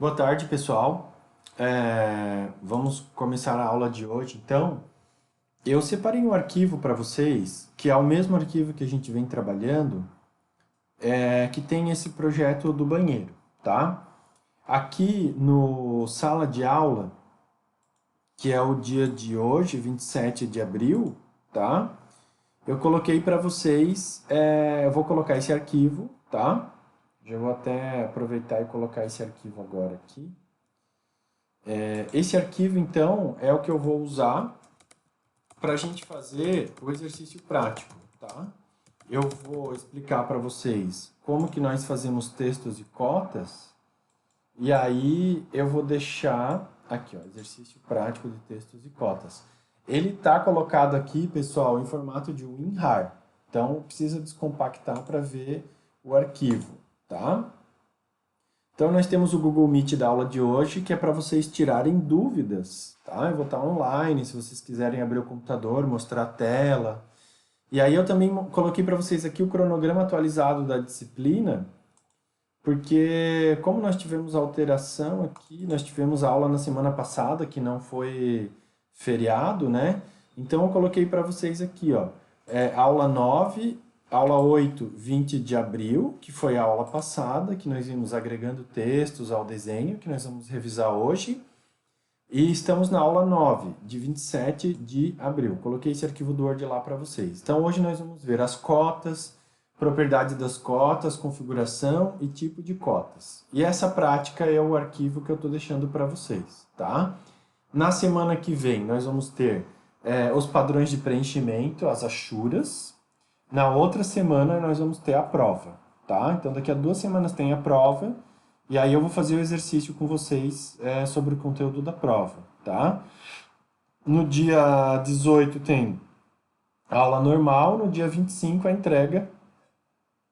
Boa tarde, pessoal. Vamos começar a aula de hoje. Então, eu separei um arquivo para vocês, que é o mesmo arquivo que a gente vem trabalhando, que tem esse projeto do banheiro, tá? Aqui no sala de aula, que é o dia de hoje, 27 de abril, tá? Eu coloquei para vocês, eu vou colocar esse arquivo, tá? Já vou até aproveitar e colocar esse arquivo agora aqui. Esse arquivo, então, é o que eu vou usar para a gente fazer o exercício prático, tá? Eu vou explicar para vocês como que nós fazemos textos e cotas, e aí eu vou deixar aqui, ó, exercício prático de textos e cotas. Ele está colocado aqui, pessoal, em formato de WinRAR, então precisa descompactar para ver o arquivo, tá? Então, nós temos o Google Meet da aula de hoje, que é para vocês tirarem dúvidas, tá? Eu vou estar online, se vocês quiserem abrir o computador, mostrar a tela. E aí eu também coloquei para vocês aqui o cronograma atualizado da disciplina, porque como nós tivemos alteração aqui, nós tivemos aula na semana passada, que não foi feriado, né? Então, eu coloquei para vocês aqui, ó, aula 9, aula 8, 20 de abril, que foi a aula passada, que nós vimos agregando textos ao desenho, que nós vamos revisar hoje. E estamos na aula 9, de 27 de abril. Coloquei esse arquivo do Word lá para vocês. Então, hoje nós vamos ver as cotas, propriedade das cotas, configuração e tipo de cotas. E essa prática é o arquivo que eu estou deixando para vocês, tá? Na semana que vem, nós vamos ter os padrões de preenchimento, as achuras. Na outra semana, nós vamos ter a prova, tá? Então, daqui a 2 semanas tem a prova, e aí eu vou fazer o exercício com vocês sobre o conteúdo da prova, tá? No dia 18 tem a aula normal, no dia 25 a entrega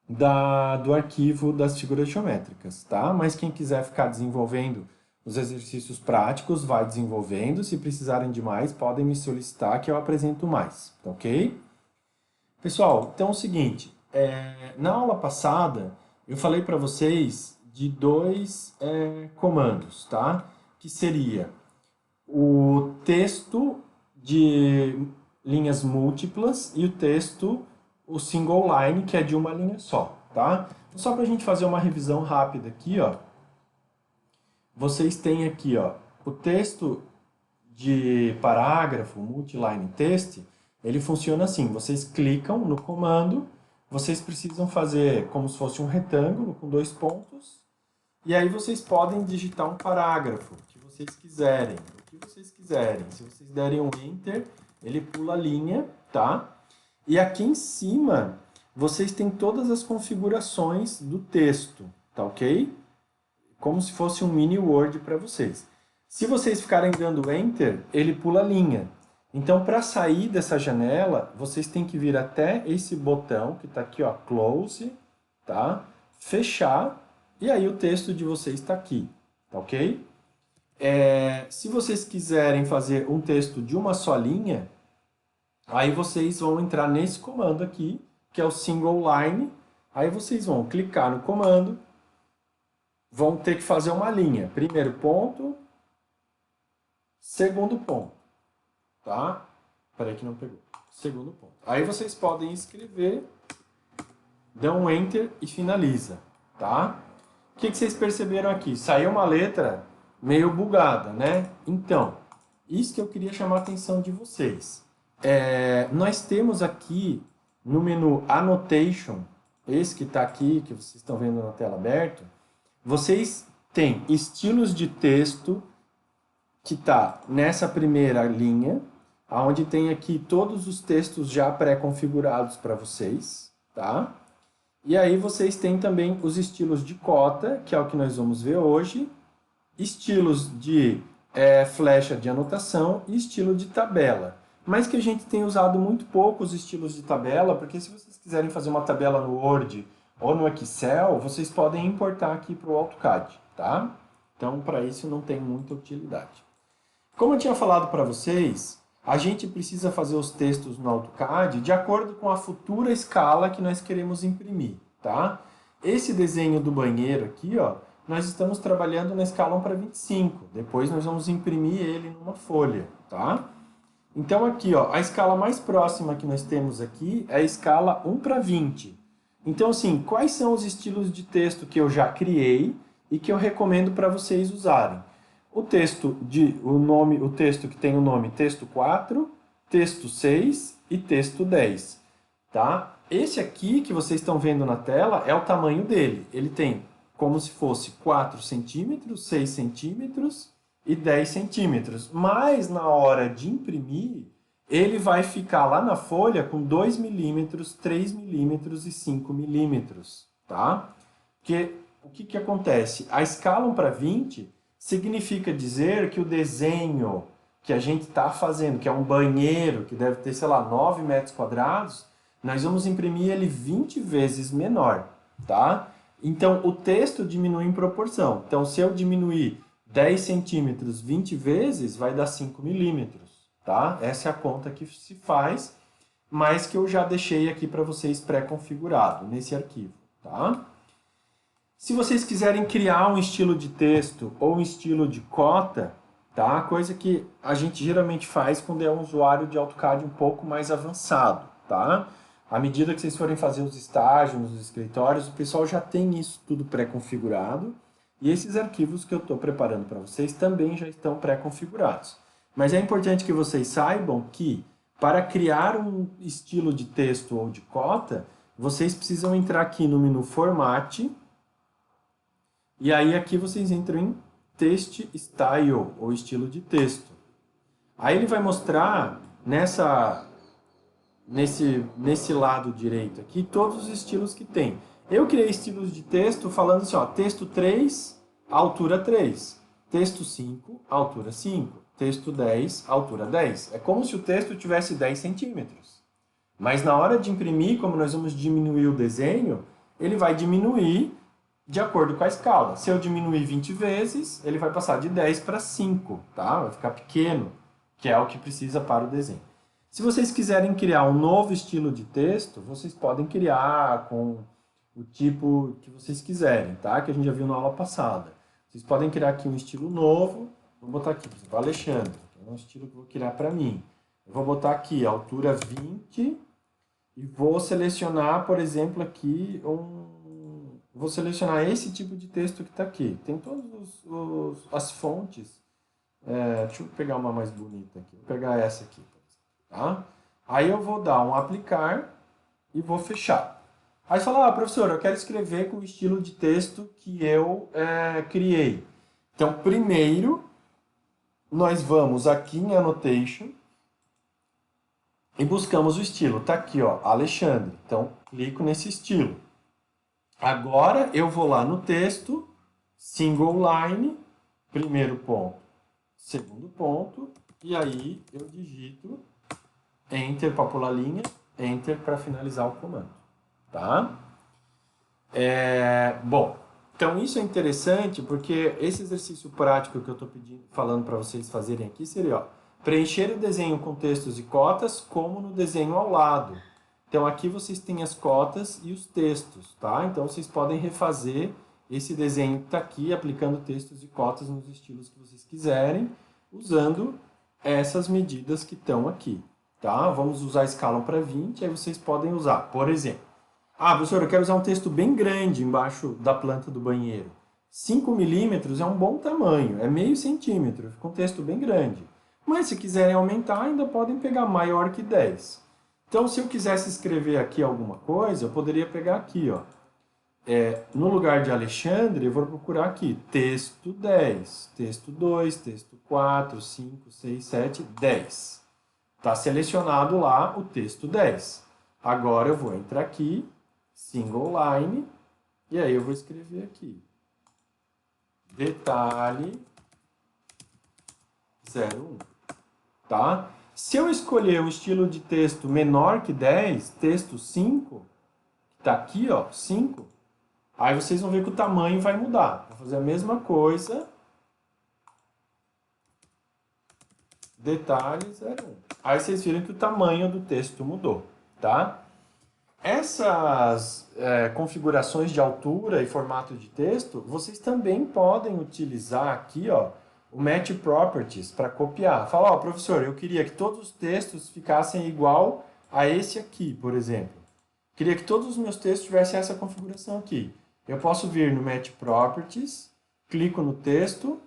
do arquivo das figuras geométricas, tá? Mas quem quiser ficar desenvolvendo os exercícios práticos, vai desenvolvendo. Se precisarem de mais, podem me solicitar que eu apresento mais, tá ok? Pessoal, então é o seguinte, na aula passada eu falei para vocês de dois comandos, tá? Que seria o texto de linhas múltiplas e o texto, o single line, que é de uma linha só, tá? Só para a gente fazer uma revisão rápida aqui, ó. Vocês têm aqui, ó, o texto de parágrafo, multiline text, ele funciona assim, vocês clicam no comando, vocês precisam fazer como se fosse um retângulo com 2 pontos, e aí vocês podem digitar um parágrafo, que vocês quiserem, o que vocês quiserem. Se vocês derem um Enter, ele pula a linha, tá? E aqui em cima, vocês têm todas as configurações do texto, tá ok? Como se fosse um mini Word para vocês. Se vocês ficarem dando Enter, ele pula a linha. Então, para sair dessa janela, vocês têm que vir até esse botão que está aqui, ó, Close, tá? Fechar, e aí o texto de vocês está aqui, tá ok? Se vocês quiserem fazer um texto de uma só linha, aí vocês vão entrar nesse comando aqui, que é o Single Line, aí vocês vão clicar no comando, vão ter que fazer uma linha, primeiro ponto, segundo ponto, tá? Espera aí que não pegou. Segundo ponto. Aí vocês podem escrever, dão um Enter e finaliza, tá? O que vocês perceberam aqui? Saiu uma letra meio bugada, né? Então, isso que eu queria chamar a atenção de vocês. Nós temos aqui no menu Annotation, esse que está aqui, que vocês estão vendo na tela aberta, vocês têm estilos de texto que está nessa primeira linha, onde tem aqui todos os textos já pré-configurados para vocês, tá? E aí vocês têm também os estilos de cota, que é o que nós vamos ver hoje, estilos de flecha de anotação e estilo de tabela. Mas que a gente tem usado muito pouco os estilos de tabela, porque se vocês quiserem fazer uma tabela no Word ou no Excel, vocês podem importar aqui para o AutoCAD, tá? Então, para isso não tem muita utilidade. Como eu tinha falado para vocês, a gente precisa fazer os textos no AutoCAD de acordo com a futura escala que nós queremos imprimir, tá? Esse desenho do banheiro aqui, ó, nós estamos trabalhando na escala 1:25. Depois nós vamos imprimir ele numa folha, tá? Então aqui, ó, a escala mais próxima que nós temos aqui é a escala 1:20. Então, assim, quais são os estilos de texto que eu já criei e que eu recomendo para vocês usarem? O texto que tem o nome texto 4, texto 6 e texto 10, tá? Esse aqui que vocês estão vendo na tela é o tamanho dele. Ele tem como se fosse 4 centímetros, 6 centímetros e 10 centímetros. Mas na hora de imprimir, ele vai ficar lá na folha com 2 milímetros, 3 milímetros e 5 milímetros, tá? Porque o que acontece? A escala 1:20 significa dizer que o desenho que a gente está fazendo, que é um banheiro, que deve ter, sei lá, 9 metros quadrados, nós vamos imprimir ele 20 vezes menor, tá? Então, o texto diminui em proporção. Então, se eu diminuir 10 centímetros 20 vezes, vai dar 5 milímetros, tá? Essa é a conta que se faz, mas que eu já deixei aqui para vocês pré-configurado nesse arquivo, tá? Se vocês quiserem criar um estilo de texto ou um estilo de cota, tá? Coisa que a gente geralmente faz quando é um usuário de AutoCAD um pouco mais avançado, tá? À medida que vocês forem fazer os estágios nos escritórios, o pessoal já tem isso tudo pré-configurado e esses arquivos que eu estou preparando para vocês também já estão pré-configurados. Mas é importante que vocês saibam que para criar um estilo de texto ou de cota, vocês precisam entrar aqui no menu Format. E aí aqui vocês entram em Text Style, ou estilo de texto. Aí ele vai mostrar nesse lado direito aqui todos os estilos que tem. Eu criei estilos de texto falando assim, ó, texto 3, altura 3. Texto 5, altura 5. Texto 10, altura 10. É como se o texto tivesse 10 centímetros. Mas na hora de imprimir, como nós vamos diminuir o desenho, ele vai diminuir de acordo com a escala. Se eu diminuir 20 vezes, ele vai passar de 10 para 5, tá? Vai ficar pequeno, que é o que precisa para o desenho. Se vocês quiserem criar um novo estilo de texto, vocês podem criar com o tipo que vocês quiserem, tá? Que a gente já viu na aula passada. Vocês podem criar aqui um estilo novo. Vou botar aqui, por exemplo, Alexandre, que é um estilo que eu vou criar para mim. Eu vou botar aqui, altura 20, e vou selecionar, por exemplo, aqui vou selecionar esse tipo de texto que está aqui. Tem todas as fontes. Deixa eu pegar uma mais bonita aqui. Vou pegar essa aqui, por exemplo, tá? Aí eu vou dar um aplicar e vou fechar. Aí você fala, professor, eu quero escrever com o estilo de texto que eu criei. Então, primeiro, nós vamos aqui em Annotation e buscamos o estilo. Tá aqui, ó, Alexandre. Então, clico nesse estilo. Agora eu vou lá no texto, single line, primeiro ponto, segundo ponto, e aí eu digito Enter para pular linha, Enter para finalizar o comando, tá? Bom, então isso é interessante porque esse exercício prático que eu estou falando para vocês fazerem aqui seria, ó, preencher o desenho com textos e cotas como no desenho ao lado. Então aqui vocês têm as cotas e os textos, tá? Então vocês podem refazer esse desenho que está aqui, aplicando textos e cotas nos estilos que vocês quiserem, usando essas medidas que estão aqui, tá? Vamos usar a escala 1:20, aí vocês podem usar, por exemplo, professor, eu quero usar um texto bem grande embaixo da planta do banheiro. 5 milímetros é um bom tamanho, é meio centímetro, fica um texto bem grande. Mas se quiserem aumentar, ainda podem pegar maior que 10. Então, se eu quisesse escrever aqui alguma coisa, eu poderia pegar aqui, ó. No lugar de Alexandre, eu vou procurar aqui, texto 10, texto 2, texto 4, 5, 6, 7, 10. Está selecionado lá o texto 10. Agora eu vou entrar aqui, single line, e aí eu vou escrever aqui, detalhe 01, tá? Se eu escolher um estilo de texto menor que 10, texto 5, que está aqui, ó, 5, aí vocês vão ver que o tamanho vai mudar. Vou fazer a mesma coisa, detalhe 01. Aí vocês viram que o tamanho do texto mudou, tá? Essas configurações de altura e formato de texto, vocês também podem utilizar aqui, ó, o Match Properties para copiar. Fala, ó, professor, eu queria que todos os textos ficassem igual a esse aqui, por exemplo. Queria que todos os meus textos tivessem essa configuração aqui. Eu posso vir no Match Properties, clico no texto,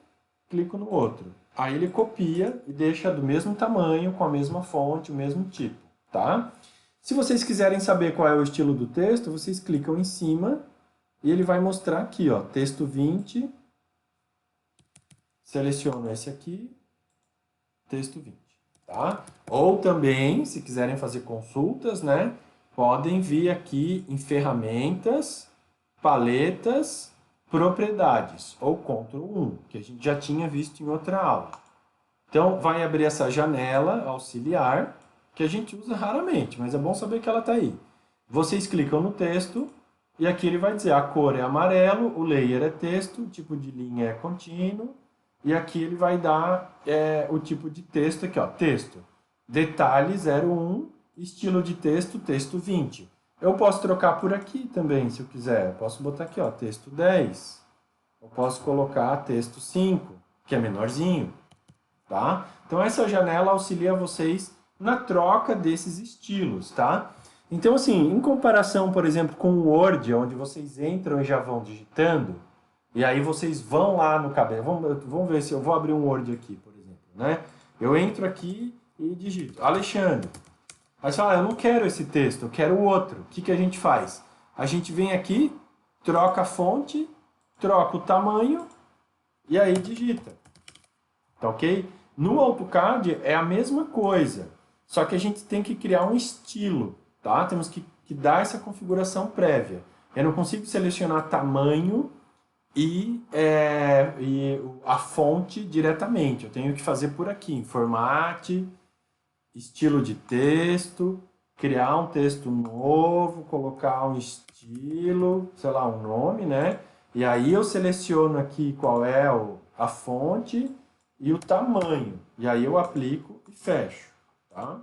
clico no outro. Aí ele copia e deixa do mesmo tamanho, com a mesma fonte, o mesmo tipo, tá? Se vocês quiserem saber qual é o estilo do texto, vocês clicam em cima e ele vai mostrar aqui, ó, texto 20, seleciono esse aqui, texto 20, tá? Ou também, se quiserem fazer consultas, né, podem vir aqui em ferramentas, paletas, propriedades, ou Ctrl 1, que a gente já tinha visto em outra aula. Então, vai abrir essa janela auxiliar, que a gente usa raramente, mas é bom saber que ela está aí. Vocês clicam no texto, e aqui ele vai dizer a cor é amarelo, o layer é texto, o tipo de linha é contínuo, e aqui ele vai dar o tipo de texto aqui, ó, texto. Detalhe 01, estilo de texto, texto 20. Eu posso trocar por aqui também, se eu quiser. Eu posso botar aqui, ó, texto 10. Eu posso colocar texto 5, que é menorzinho, tá? Então essa janela auxilia vocês na troca desses estilos, tá? Então, assim, em comparação, por exemplo, com o Word, onde vocês entram e já vão digitando, e aí vocês vão lá no cabelo. Vamos ver se eu vou abrir um Word aqui, por exemplo, né? Eu entro aqui e digito Alexandre. Aí você fala, eu não quero esse texto, eu quero o outro. O que a gente faz? A gente vem aqui, troca a fonte, troca o tamanho e aí digita. Tá ok? No AutoCAD é a mesma coisa, só que a gente tem que criar um estilo, tá? Temos que dar essa configuração prévia. Eu não consigo selecionar tamanho e a fonte diretamente. Eu tenho que fazer por aqui, em formate, estilo de texto, criar um texto novo, colocar um estilo, sei lá, um nome, né? E aí eu seleciono aqui qual é a fonte e o tamanho. E aí eu aplico e fecho, tá?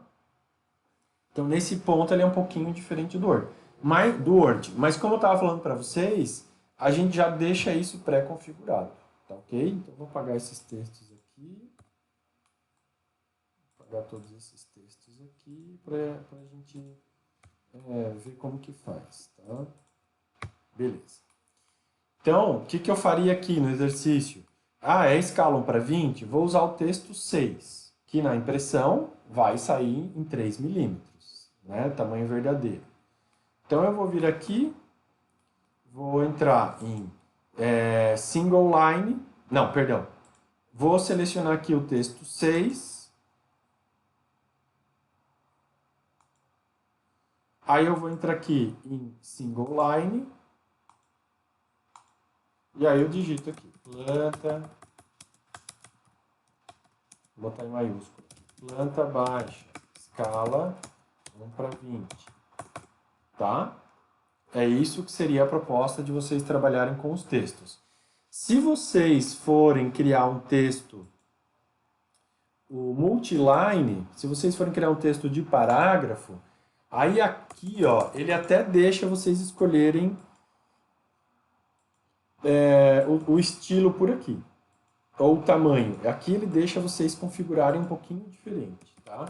Então nesse ponto ele é um pouquinho diferente do Word. Mas como eu estava falando para vocês, a gente já deixa isso pré-configurado, tá ok? Então vou apagar esses textos aqui. Apagar todos esses textos aqui para a gente ver como que faz, tá? Beleza. Então, o que eu faria aqui no exercício? É escalon para 20? Vou usar o texto 6, que na impressão vai sair em 3 milímetros, né? Tamanho verdadeiro. Então eu vou vir aqui, vou entrar em single line, não, perdão. Vou selecionar aqui o texto 6. Aí eu vou entrar aqui em single line. E aí eu digito aqui, planta, vou botar em maiúsculo, planta baixa, escala 1 para 20, tá? É isso que seria a proposta de vocês trabalharem com os textos. Se vocês forem criar um texto, o multiline, se vocês forem criar um texto de parágrafo, aí aqui, ó, ele até deixa vocês escolherem o estilo por aqui, ou o tamanho. Aqui ele deixa vocês configurarem um pouquinho diferente, tá?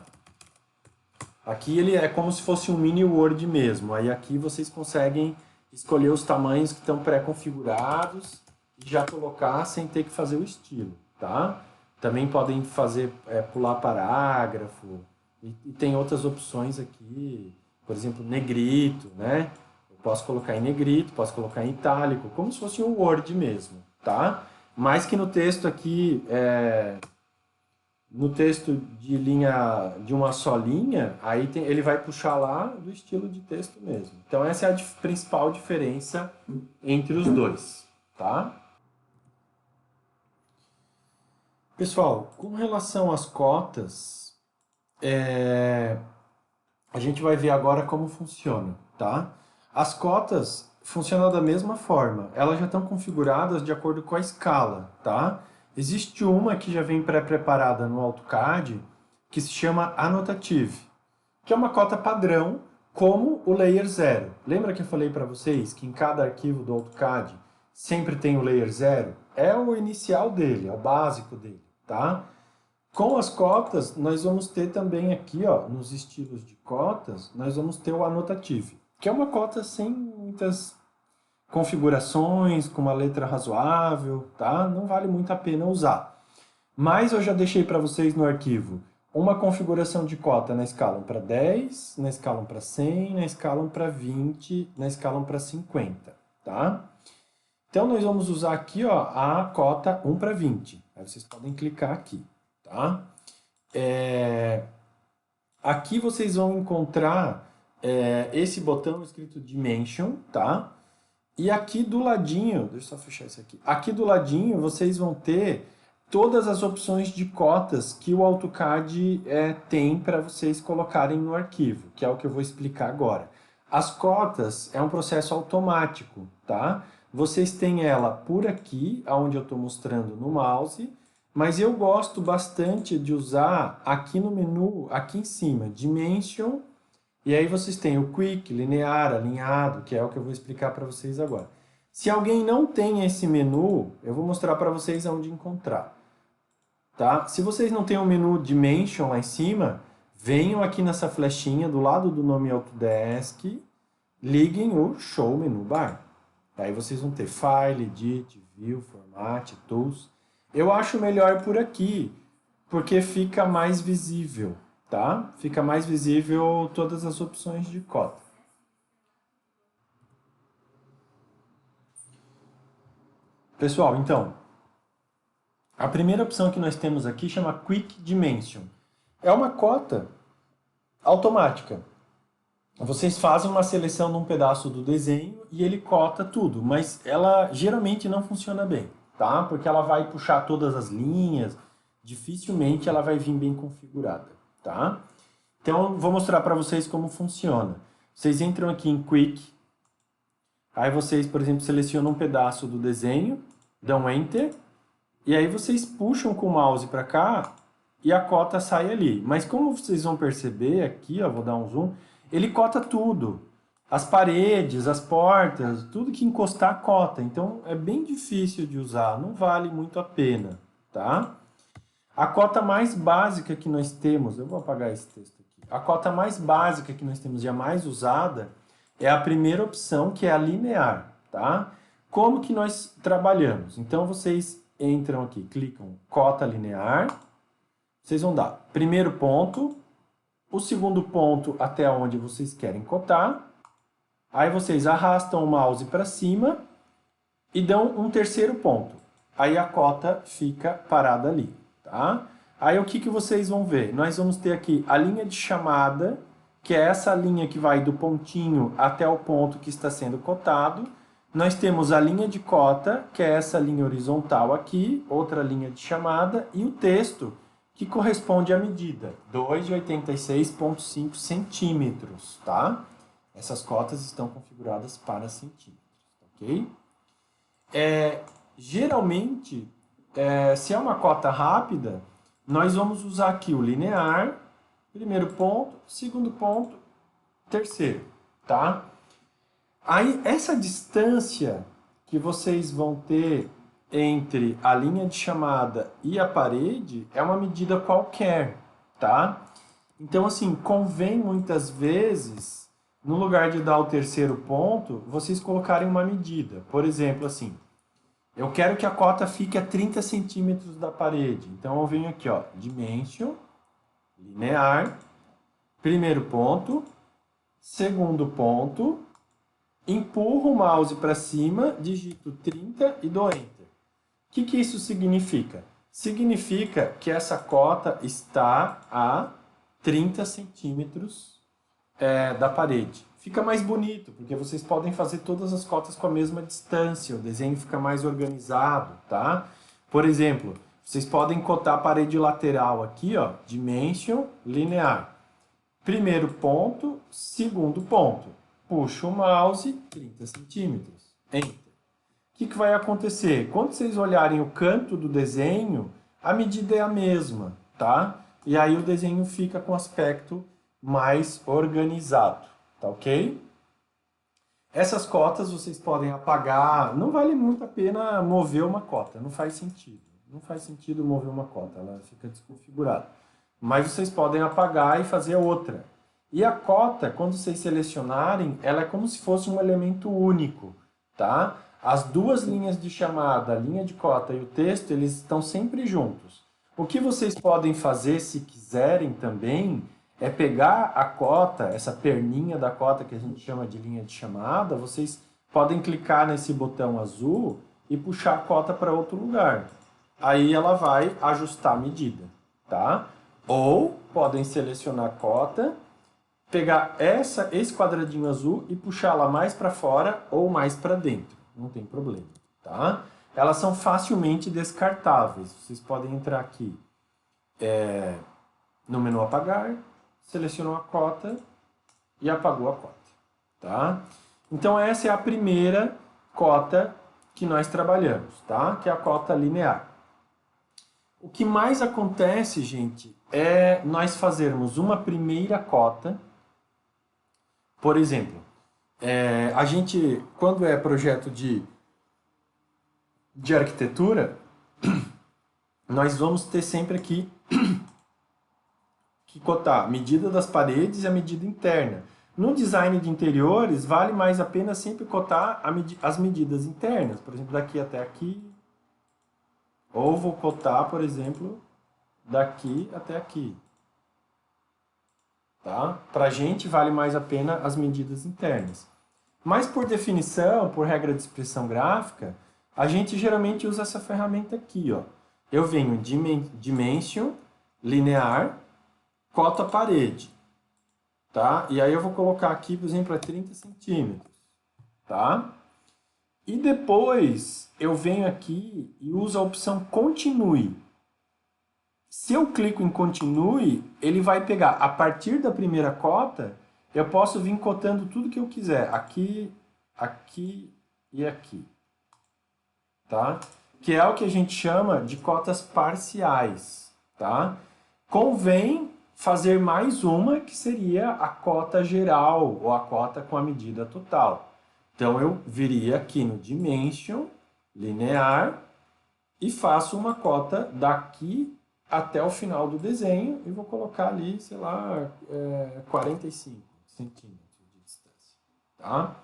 Aqui ele é como se fosse um mini Word mesmo. Aí aqui vocês conseguem escolher os tamanhos que estão pré-configurados e já colocar sem ter que fazer o estilo, tá? Também podem fazer, pular parágrafo, e tem outras opções aqui, por exemplo, negrito, né? Eu posso colocar em negrito, posso colocar em itálico, como se fosse um Word mesmo, tá? Mas que no texto aqui, no texto de linha de uma só linha, aí ele vai puxar lá do estilo de texto mesmo. Então essa é a principal diferença entre os dois, tá? Pessoal, com relação às cotas, a gente vai ver agora como funciona, tá? As cotas funcionam da mesma forma, elas já estão configuradas de acordo com a escala, tá? Existe uma que já vem pré-preparada no AutoCAD, que se chama Annotative, que é uma cota padrão como o layer 0. Lembra que eu falei para vocês que em cada arquivo do AutoCAD sempre tem o layer 0? É o inicial dele, é o básico dele, tá? Com as cotas, nós vamos ter também aqui, ó, nos estilos de cotas, nós vamos ter o Annotative, que é uma cota sem muitas configurações, com uma letra razoável, tá? Não vale muito a pena usar. Mas eu já deixei para vocês no arquivo uma configuração de cota na escala para 10, na escala para 100, na escala para 20, na escala para 50, tá? Então, nós vamos usar aqui, ó, a cota 1 para 20. Aí vocês podem clicar aqui, tá? Aqui vocês vão encontrar esse botão escrito Dimension, tá? E aqui do ladinho, deixa eu só fechar isso aqui. Aqui do ladinho vocês vão ter todas as opções de cotas que o AutoCAD tem para vocês colocarem no arquivo, que é o que eu vou explicar agora. As cotas é um processo automático, tá? Vocês têm ela por aqui, onde eu estou mostrando no mouse, mas eu gosto bastante de usar aqui no menu, aqui em cima, Dimension, e aí vocês têm o Quick, linear, alinhado, que é o que eu vou explicar para vocês agora. Se alguém não tem esse menu, eu vou mostrar para vocês onde encontrar. Tá? Se vocês não têm o menu Dimension lá em cima, venham aqui nessa flechinha do lado do nome Autodesk, liguem o Show Menu Bar. Aí vocês vão ter File, Edit, View, Format, Tools. Eu acho melhor por aqui, porque fica mais visível, tá? Fica mais visível todas as opções de cota. Pessoal, então, a primeira opção que nós temos aqui chama Quick Dimension. É uma cota automática. Vocês fazem uma seleção de um pedaço do desenho e ele cota tudo, mas ela geralmente não funciona bem, tá? Porque ela vai puxar todas as linhas, dificilmente ela vai vir bem configurada, tá? Então, vou mostrar para vocês como funciona. Vocês entram aqui em Quick, aí vocês, por exemplo, selecionam um pedaço do desenho, dão Enter, e aí vocês puxam com o mouse para cá e a cota sai ali. Mas como vocês vão perceber aqui, ó, vou dar um zoom, ele cota tudo. As paredes, as portas, tudo que encostar cota. Então é bem difícil de usar, não vale muito a pena, tá? A cota mais básica que nós temos, eu vou apagar esse texto aqui. A cota mais básica que nós temos e a mais usada é a primeira opção, que é a linear, tá? Como que nós trabalhamos? Então vocês entram aqui, clicam cota linear, vocês vão dar primeiro ponto, o segundo ponto até onde vocês querem cotar, aí vocês arrastam o mouse para cima e dão um terceiro ponto. Aí a cota fica parada ali, tá? Aí o que vocês vão ver? Nós vamos ter aqui a linha de chamada, que é essa linha que vai do pontinho até o ponto que está sendo cotado. Nós temos a linha de cota, que é essa linha horizontal aqui, outra linha de chamada, e o texto, que corresponde à medida, 2,86,5 centímetros, tá? Essas cotas estão configuradas para centímetros, ok? Geralmente, se é uma cota rápida, nós vamos usar aqui o linear, primeiro ponto, segundo ponto, terceiro, tá? Aí, essa distância que vocês vão ter entre a linha de chamada e a parede é uma medida qualquer, tá? Então, assim, convém muitas vezes, no lugar de dar o terceiro ponto, vocês colocarem uma medida. Por exemplo, assim, eu quero que a cota fique a 30 centímetros da parede. Então, eu venho aqui, ó, Dimension, linear, primeiro ponto, segundo ponto, empurro o mouse para cima, digito 30 e dou Enter. O que isso significa? Significa que essa cota está a 30 centímetros da parede. Fica mais bonito, porque vocês podem fazer todas as cotas com a mesma distância, o desenho fica mais organizado, tá? Por exemplo, vocês podem cotar a parede lateral aqui, ó, Dimension, linear. Primeiro ponto, segundo ponto. Puxo o mouse, 30 centímetros. Enter. O que vai acontecer? Quando vocês olharem o canto do desenho, a medida é a mesma, tá? E aí o desenho fica com aspecto mais organizado, tá ok? Essas cotas vocês podem apagar, não vale muito a pena mover uma cota, não faz sentido. Não faz sentido mover uma cota, ela fica desconfigurada. Mas vocês podem apagar e fazer outra. E a cota, quando vocês selecionarem, ela é como se fosse um elemento único, tá? As duas linhas de chamada, a linha de cota e o texto, eles estão sempre juntos. O que vocês podem fazer, se quiserem também, é pegar a cota, essa perninha da cota que a gente chama de linha de chamada, vocês podem clicar nesse botão azul e puxar a cota para outro lugar. Aí ela vai ajustar a medida, tá? Ou podem selecionar a cota, pegar esse quadradinho azul e puxá-la mais para fora ou mais para dentro. Não tem problema, tá? Elas são facilmente descartáveis. Vocês podem entrar aqui no menu apagar, selecionou a cota e apagou a cota, tá? Então essa é a primeira cota que nós trabalhamos, tá? Que é a cota linear. O que mais acontece, gente, é nós fazermos uma primeira cota. Por exemplo, a gente, quando é projeto de arquitetura, nós vamos ter sempre aqui que cotar a medida das paredes e a medida interna. No design de interiores, vale mais a pena sempre cotar as medidas internas. Por exemplo, daqui até aqui. Ou vou cotar, por exemplo, daqui até aqui. Tá? Para a gente, vale mais a pena as medidas internas. Mas por definição, por regra de expressão gráfica, a gente geralmente usa essa ferramenta aqui. Ó. Eu venho Dimension, linear, cota parede. Tá? E aí eu vou colocar aqui, por exemplo, 30 centímetros. Tá? E depois eu venho aqui e uso a opção Continue. Se eu clico em Continue, ele vai pegar, a partir da primeira cota, eu posso vir cotando tudo que eu quiser. Aqui, aqui e aqui. Tá? Que é o que a gente chama de cotas parciais. Tá? Convém fazer mais uma, que seria a cota geral, ou a cota com a medida total. Então, eu viria aqui no Dimension, linear, e faço uma cota daqui até o final do desenho, e vou colocar ali, sei lá, 45 centímetros de distância. Tá?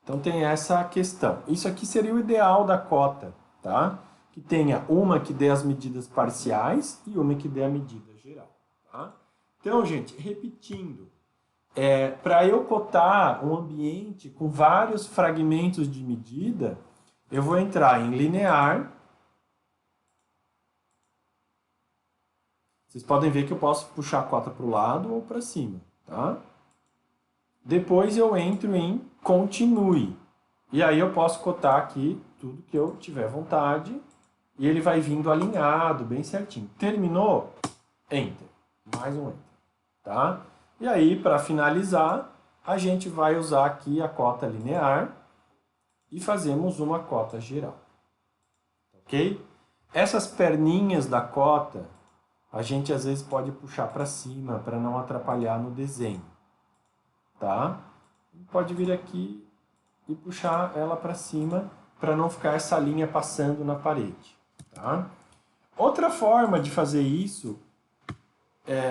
Então, tem essa questão. Isso aqui seria o ideal da cota, tá? Que tenha uma que dê as medidas parciais e uma que dê a medida geral. Tá? Então, gente, repetindo. Para eu cotar um ambiente com vários fragmentos de medida, eu vou entrar em linear. Vocês podem ver que eu posso puxar a cota para o lado ou para cima. Tá? Depois eu entro em Continue. E aí eu posso cotar aqui tudo que eu tiver vontade. E ele vai vindo alinhado, bem certinho. Terminou? Enter. Mais um Enter. Tá? E aí, para finalizar, a gente vai usar aqui a cota linear e fazemos uma cota geral. Ok? Essas perninhas da cota, a gente às vezes pode puxar para cima para não atrapalhar no desenho. Tá? Pode vir aqui e puxar ela para cima para não ficar essa linha passando na parede. Tá? Outra forma de fazer isso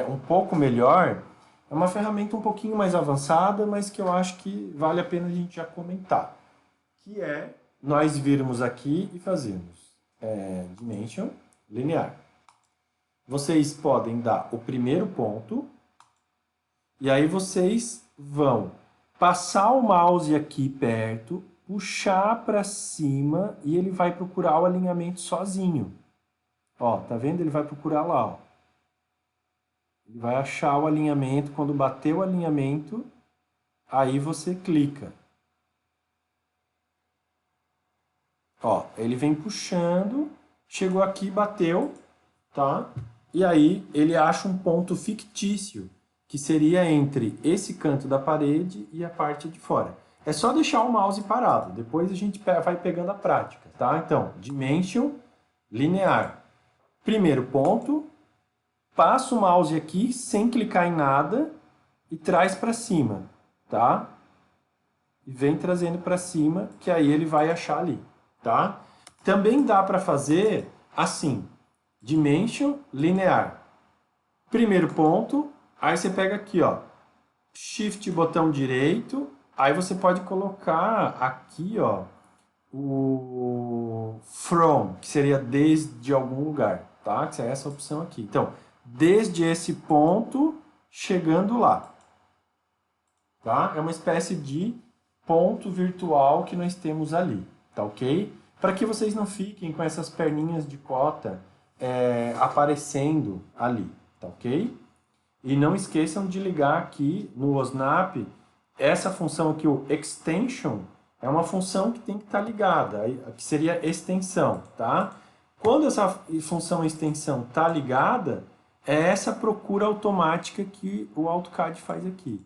um pouco melhor, é uma ferramenta um pouquinho mais avançada, mas que eu acho que vale a pena a gente já comentar. Que é nós virmos aqui e fazermos Dimension linear. Vocês podem dar o primeiro ponto, e aí vocês vão passar o mouse aqui perto, puxar para cima, e ele vai procurar o alinhamento sozinho. Ó, tá vendo? Ele vai procurar lá, ó. Ele vai achar o alinhamento, quando bater o alinhamento, aí você clica. Ó, ele vem puxando, chegou aqui, bateu, tá? E aí ele acha um ponto fictício, que seria entre esse canto da parede e a parte de fora. É só deixar o mouse parado, depois a gente vai pegando a prática, tá? Então, Dimension, linear. Primeiro ponto, passa o mouse aqui sem clicar em nada e traz para cima, tá? E vem trazendo para cima, que aí ele vai achar ali, tá? Também dá para fazer assim, dimension linear. Primeiro ponto, aí você pega aqui, ó, Shift botão direito, aí você pode colocar aqui, ó, o from, que seria desde algum lugar, tá? Que é essa opção aqui. Então, desde esse ponto, chegando lá, tá? É uma espécie de ponto virtual que nós temos ali, tá ok? Para que vocês não fiquem com essas perninhas de cota aparecendo ali, tá ok? E não esqueçam de ligar aqui no OSNAP, essa função aqui, o extension, é uma função que tem que estar ligada, que seria extensão, tá? Quando essa função extensão está ligada, é essa procura automática que o AutoCAD faz aqui,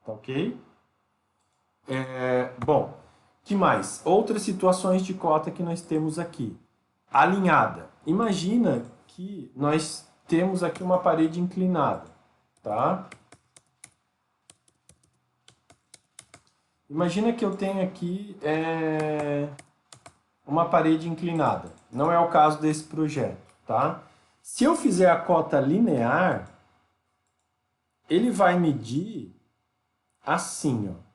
tá ok? Bom, que mais? Outras situações de cota que nós temos aqui. Alinhada. Imagina que nós temos aqui uma parede inclinada, tá? Imagina que eu tenho aqui uma parede inclinada. Não é o caso desse projeto, tá? Se eu fizer a cota linear, ele vai medir assim, ó.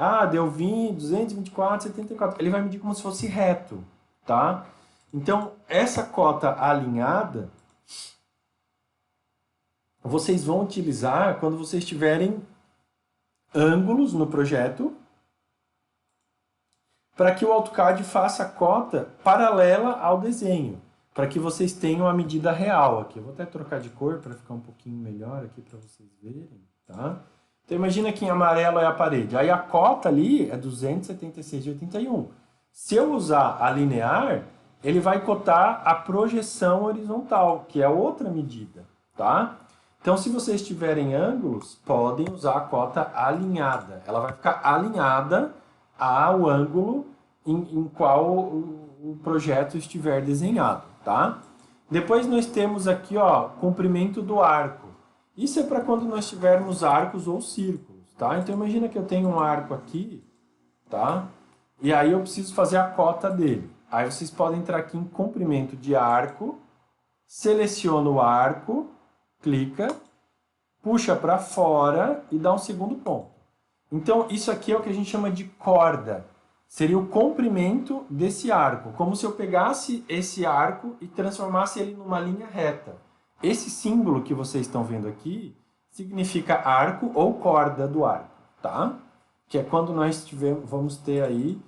Ah, deu 20, 224, 74. Ele vai medir como se fosse reto, tá? Então, essa cota alinhada, vocês vão utilizar quando vocês tiverem ângulos no projeto, para que o AutoCAD faça a cota paralela ao desenho, para que vocês tenham a medida real aqui. Eu vou até trocar de cor para ficar um pouquinho melhor aqui para vocês verem, tá? Então imagina que em amarelo é a parede, aí a cota ali é 276,81. Se eu usar a linear, ele vai cotar a projeção horizontal, que é outra medida, tá? Então se vocês tiverem ângulos, podem usar a cota alinhada. Ela vai ficar alinhada ao ângulo em qual o projeto estiver desenhado, tá? Depois nós temos aqui, ó, comprimento do arco. Isso é para quando nós tivermos arcos ou círculos, tá? Então imagina que eu tenho um arco aqui, tá? E aí eu preciso fazer a cota dele. Aí vocês podem entrar aqui em comprimento de arco, seleciona o arco, clica, puxa para fora e dá um segundo ponto. Então isso aqui é o que a gente chama de corda. Seria o comprimento desse arco, como se eu pegasse esse arco e transformasse ele numa linha reta. Esse símbolo que vocês estão vendo aqui significa arco ou corda do arco, tá? Que é quando nós vamos ter aí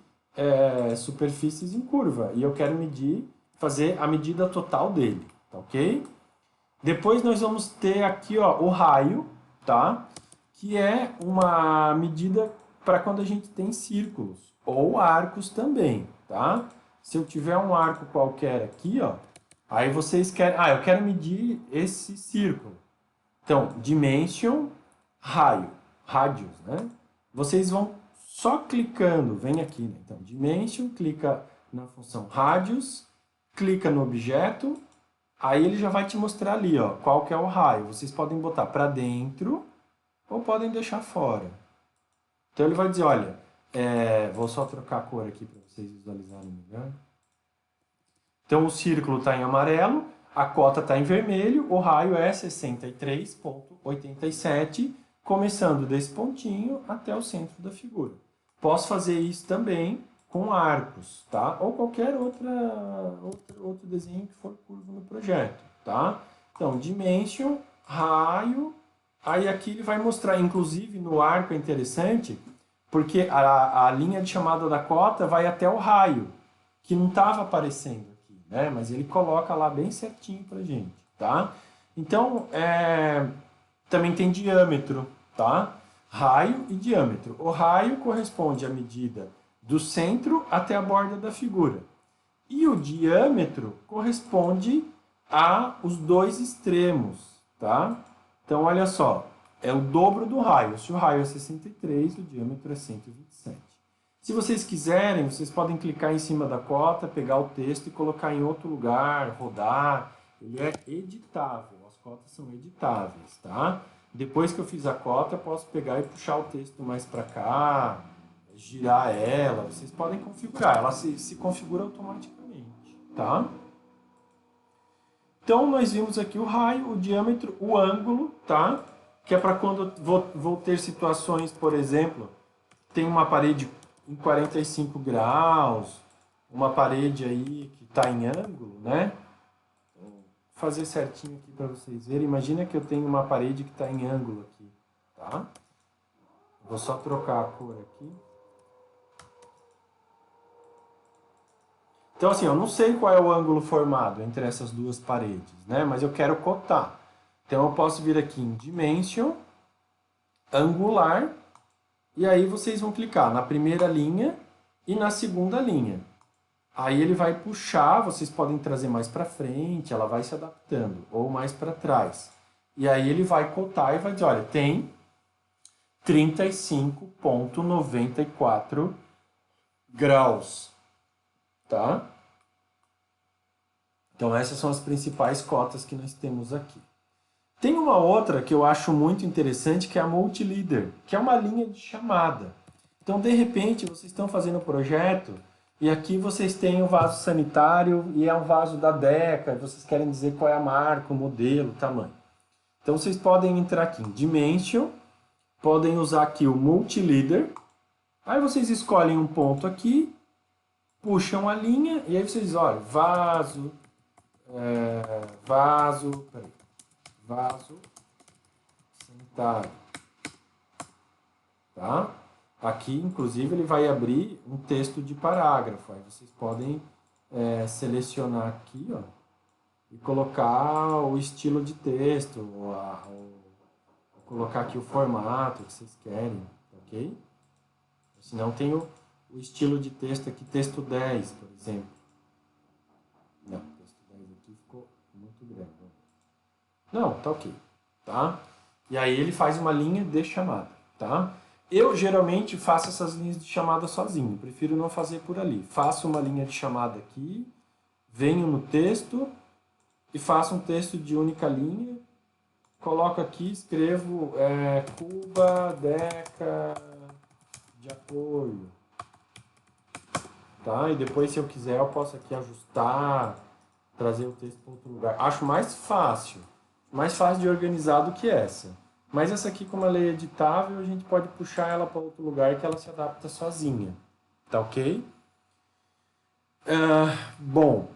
superfícies em curva. E eu quero fazer a medida total dele, tá ok? Depois nós vamos ter aqui, ó, o raio, tá? Que é uma medida para quando a gente tem círculos ou arcos também, tá? Se eu tiver um arco qualquer aqui, ó, aí vocês querem... Ah, eu quero medir esse círculo. Então, dimension, raio, radius, né? Vocês vão só clicando, vem aqui, né? Então, dimension, clica na função radius, clica no objeto, aí ele já vai te mostrar ali, ó, qual que é o raio. Vocês podem botar para dentro ou podem deixar fora. Então ele vai dizer, olha, vou só trocar a cor aqui para vocês visualizarem melhor. Então o círculo está em amarelo, a cota está em vermelho, o raio é 63,87, começando desse pontinho até o centro da figura. Posso fazer isso também com arcos, tá? Ou qualquer outro desenho que for curvo no projeto, tá? Então, dimension, raio, aí aqui ele vai mostrar, inclusive no arco é interessante, porque a linha de chamada da cota vai até o raio, que não estava aparecendo aqui, né? Mas ele coloca lá bem certinho pra gente, tá? Então, também tem diâmetro, tá? Raio e diâmetro. O raio corresponde à medida do centro até a borda da figura. E o diâmetro corresponde aos dois extremos, tá? Então, olha só, é o dobro do raio. Se o raio é 63, o diâmetro é 127. Se vocês quiserem, vocês podem clicar em cima da cota, pegar o texto e colocar em outro lugar, rodar. Ele é editável, as cotas são editáveis, tá? Depois que eu fiz a cota, eu posso pegar e puxar o texto mais para cá, girar ela. Vocês podem configurar, ela se configura automaticamente, tá? Então, nós vimos aqui o raio, o diâmetro, o ângulo, tá? Que é para quando vou ter situações, por exemplo, tem uma parede em 45 graus, uma parede aí que está em ângulo, né? Vou fazer certinho aqui para vocês verem. Imagina que eu tenho uma parede que está em ângulo aqui, tá? Vou só trocar a cor aqui. Então, assim, eu não sei qual é o ângulo formado entre essas duas paredes, né? Mas eu quero cotar. Então, eu posso vir aqui em Dimension, Angular, e aí vocês vão clicar na primeira linha e na segunda linha. Aí ele vai puxar, vocês podem trazer mais para frente, ela vai se adaptando, ou mais para trás. E aí ele vai cotar e vai dizer, olha, tem 35,94 graus. Tá? Então essas são as principais cotas que nós temos aqui. Tem uma outra que eu acho muito interessante, que é a Multileader, que é uma linha de chamada. Então, de repente, vocês estão fazendo um projeto e aqui vocês têm o vaso sanitário e é um vaso da Deca, e vocês querem dizer qual é a marca, o modelo, o tamanho. Então, vocês podem entrar aqui em Dimension, podem usar aqui o Multileader, aí vocês escolhem um ponto aqui, puxam a linha e aí vocês olham, vaso sanitário, tá? Aqui, inclusive, ele vai abrir um texto de parágrafo, aí vocês podem selecionar aqui, ó, e colocar o estilo de texto, colocar aqui o formato que vocês querem, ok? Senão tem o estilo de texto aqui, texto 10, por exemplo. Não, texto 10 aqui ficou muito grande. Não, tá ok, tá? E aí ele faz uma linha de chamada, tá? Eu geralmente faço essas linhas de chamada sozinho, prefiro não fazer por ali. Faço uma linha de chamada aqui, venho no texto e faço um texto de única linha, coloco aqui, escrevo Cuba, Deca, de apoio. Tá? E depois, se eu quiser, eu posso aqui ajustar, trazer o texto para outro lugar. Acho mais fácil de organizar do que essa. Mas essa aqui, como ela é editável, a gente pode puxar ela para outro lugar que ela se adapta sozinha. Tá ok? Bom,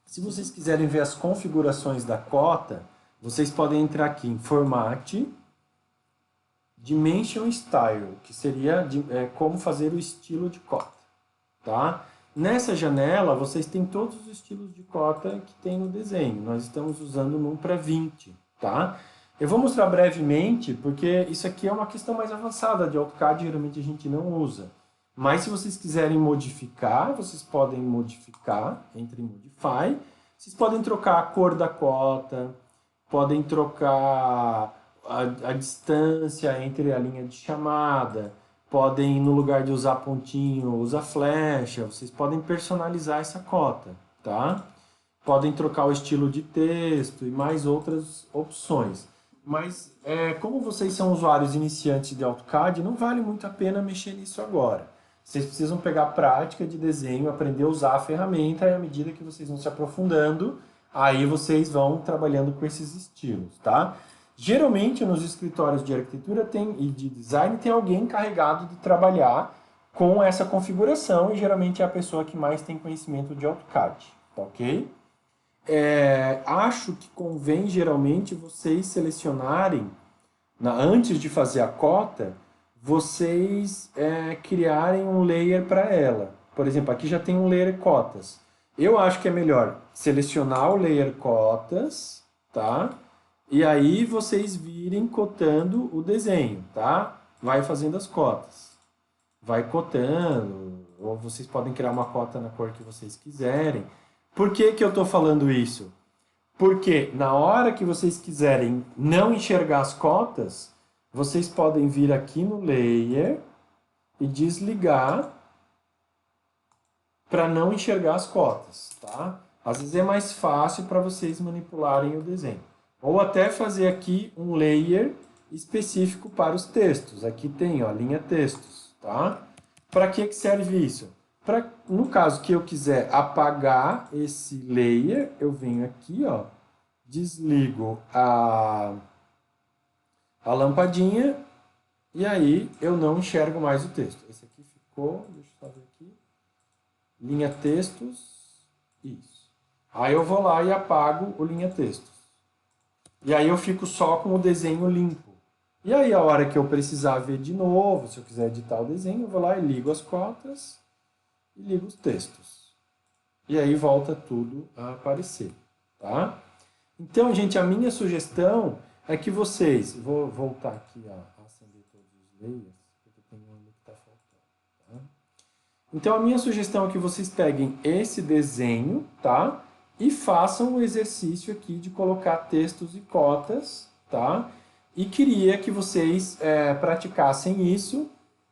se vocês quiserem ver as configurações da cota, vocês podem entrar aqui em Format, Dimension Style, que seria como fazer o estilo de cota, tá? Nessa janela, vocês têm todos os estilos de cota que tem no desenho. Nós estamos usando num para 20, tá? Eu vou mostrar brevemente, porque isso aqui é uma questão mais avançada de AutoCAD, geralmente a gente não usa. Mas se vocês quiserem modificar, vocês podem modificar, entre em Modify. Vocês podem trocar a cor da cota, podem trocar a distância entre a linha de chamada, podem, no lugar de usar pontinho, usar flecha, vocês podem personalizar essa cota, tá? Podem trocar o estilo de texto e mais outras opções. Mas, como vocês são usuários iniciantes de AutoCAD, não vale muito a pena mexer nisso agora. Vocês precisam pegar prática de desenho, aprender a usar a ferramenta e à medida que vocês vão se aprofundando, aí vocês vão trabalhando com esses estilos, tá? Geralmente, nos escritórios de arquitetura e de design, tem alguém encarregado de trabalhar com essa configuração e geralmente é a pessoa que mais tem conhecimento de AutoCAD, tá ok? Acho que convém, geralmente, vocês selecionarem, antes de fazer a cota, vocês criarem um layer para ela. Por exemplo, aqui já tem um layer cotas. Eu acho que é melhor selecionar o layer cotas, tá? E aí vocês virem cotando o desenho, tá? Vai fazendo as cotas. Vai cotando, ou vocês podem criar uma cota na cor que vocês quiserem. Por que que eu estou falando isso? Porque na hora que vocês quiserem não enxergar as cotas, vocês podem vir aqui no Layer e desligar para não enxergar as cotas, tá? Às vezes é mais fácil para vocês manipularem o desenho. Ou até fazer aqui um layer específico para os textos. Aqui tem, ó, linha textos, tá? Para que serve isso? No caso que eu quiser apagar esse layer, eu venho aqui, ó, desligo a lampadinha e aí eu não enxergo mais o texto. Esse aqui ficou, deixa eu só ver aqui, linha textos, isso. Aí eu vou lá e apago o linha textos. E aí eu fico só com o desenho limpo. E aí a hora que eu precisar ver de novo, se eu quiser editar o desenho, eu vou lá e ligo as cotas e ligo os textos. E aí volta tudo a aparecer, tá? Então, gente, a minha sugestão é que vocês... Vou voltar aqui a acender todos os layers, porque tem um ali que está faltando, tá? Então, a minha sugestão é que vocês peguem esse desenho, tá? E façam o exercício aqui de colocar textos e cotas, tá? E queria que vocês praticassem isso.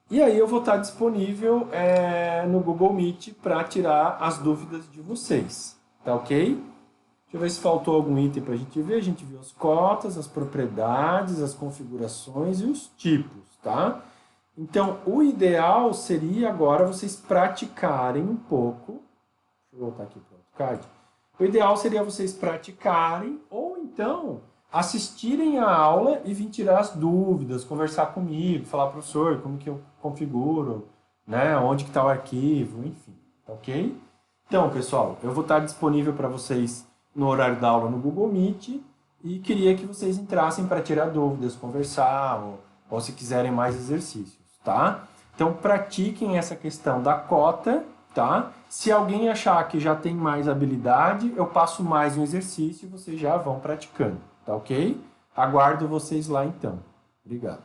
E aí eu vou estar disponível no Google Meet para tirar as dúvidas de vocês, tá ok? Deixa eu ver se faltou algum item para a gente ver. A gente viu as cotas, as propriedades, as configurações e os tipos, tá? Então, o ideal seria agora vocês praticarem um pouco. Deixa eu voltar aqui para o AutoCAD. O ideal seria vocês praticarem ou então assistirem a aula e vir tirar as dúvidas, conversar comigo, falar, professor, como que eu configuro, né? Onde que está o arquivo, enfim, tá ok? Então, pessoal, eu vou estar disponível para vocês no horário da aula no Google Meet e queria que vocês entrassem para tirar dúvidas, conversar ou se quiserem mais exercícios, tá? Então, pratiquem essa questão da cota, tá? Se alguém achar que já tem mais habilidade, eu passo mais um exercício e vocês já vão praticando, tá ok? Aguardo vocês lá então. Obrigado.